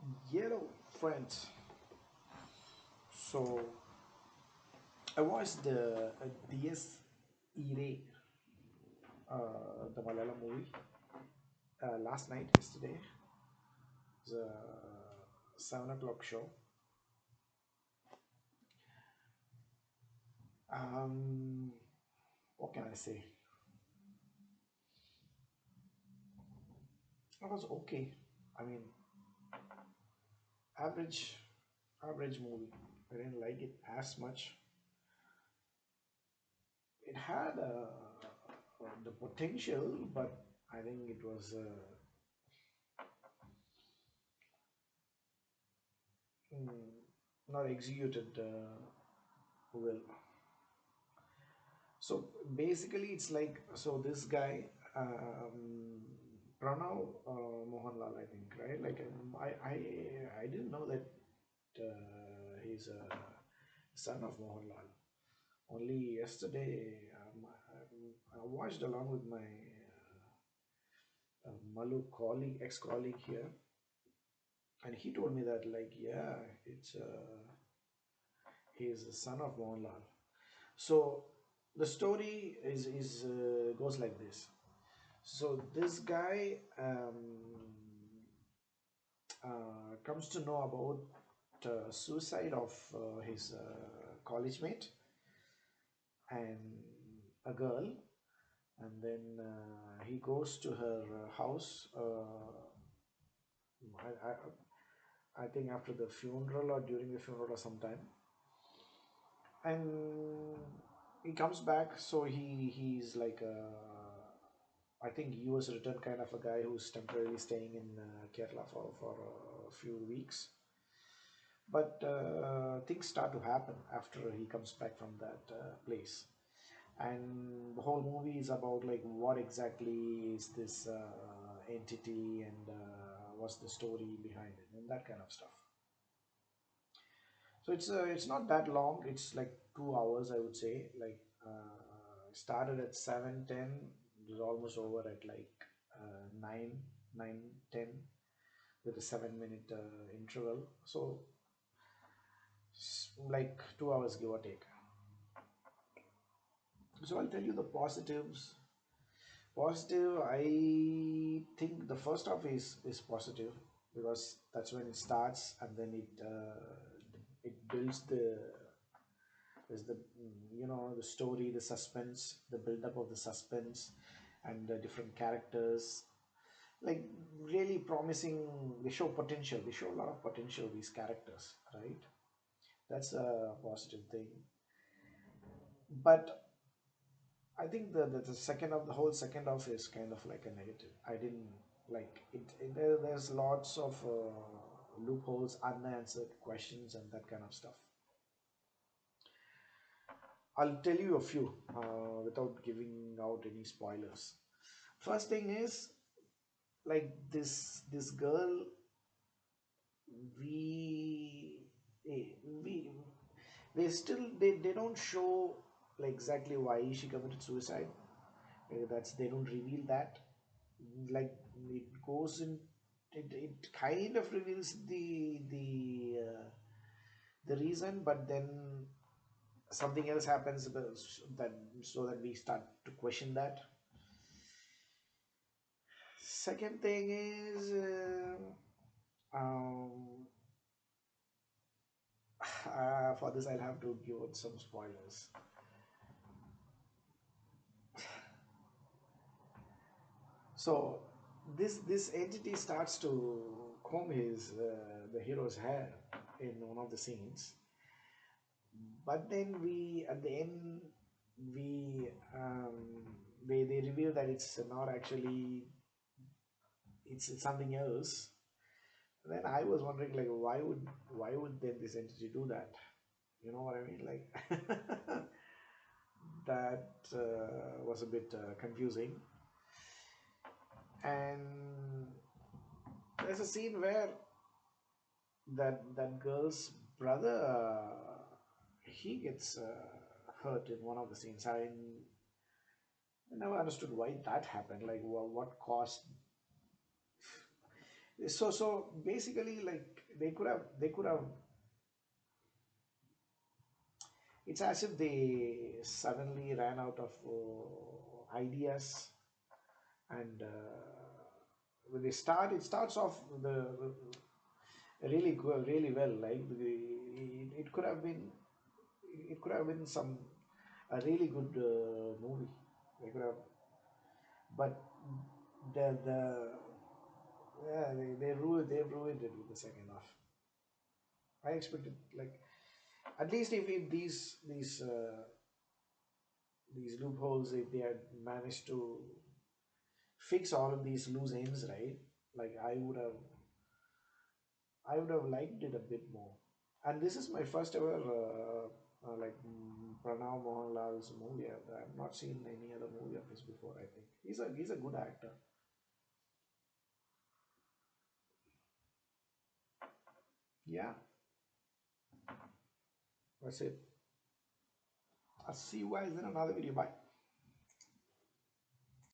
Hello, friends. So I watched the DS Irae, the Malayalam movie, last night, yesterday. The 7 o'clock show. Um, what can I say? It was okay. I mean, average, average movie. I didn't like it as much. It had the potential, but I think it was mm, not executed well. So basically, it's like so this guy Pranav Mohanlal, I think, right? Like I didn't know that he's a son of Mohanlal. Only yesterday, I watched along with my Malu colleague, ex-colleague here, and he told me that like yeah, it's he's the son of Mohanlal. So the story is goes like this. So this guy comes to know about suicide of his college mate and a girl, and then he goes to her house. I think after the funeral or during the funeral or sometime, and he comes back. So he's like I think US return kind of a guy who's temporarily staying in Kerala for a few weeks. But things start to happen after he comes back from that place. And the whole movie is about like what exactly is this entity and what's the story behind it and that kind of stuff. So it's not that long. It's like 2 hours, I would say. Like started at 7:10. It was almost over at like 9:10 with a 7 minute interval. So like 2 hours give or take. So I'll tell you the positives. Positive, I think the first half is positive because that's when it starts and then it builds the story, the suspense, the build up of the suspense, and the different characters. Like really promising. They show potential. They show a lot of potential. These characters, right? That's a positive thing. But I think the second of the whole second half is kind of like a negative. I didn't like there's lots of loopholes, unanswered questions, and that kind of stuff. I'll tell you a few without giving out any spoilers. First thing is like this girl. We we they don't show like exactly why she committed suicide. That's they don't reveal that. Like it goes in, it kind of reveals the reason, but then something else happens that so that we start to question that. Second thing is for this I'll have to give out some spoilers. So this entity starts to comb his the hero's hair in one of the scenes, but then we at the end we they reveal that it's not actually it's something else. Then I was wondering like why would then this entity do that? You know what I mean? Like that was a bit confusing. And there's a scene where that girl's brother he gets hurt in one of the scenes. I never understood why that happened. Like what caused. So basically, like they could have. It's as if they suddenly ran out of ideas, and when they start, it starts off the really good, really well. Like it could have been, it could have been some a really good movie. They could have, but the yeah, they ruined it with the second half. I expected, like, at least if these loopholes, if they had managed to fix all of these loose ends, right? Like I would have liked it a bit more. And this is my first ever Pranav Mohanlal's movie. I've not seen any other movie of his before. I think he's a good actor. Yeah, that's it. I'll see you guys in another video. Bye.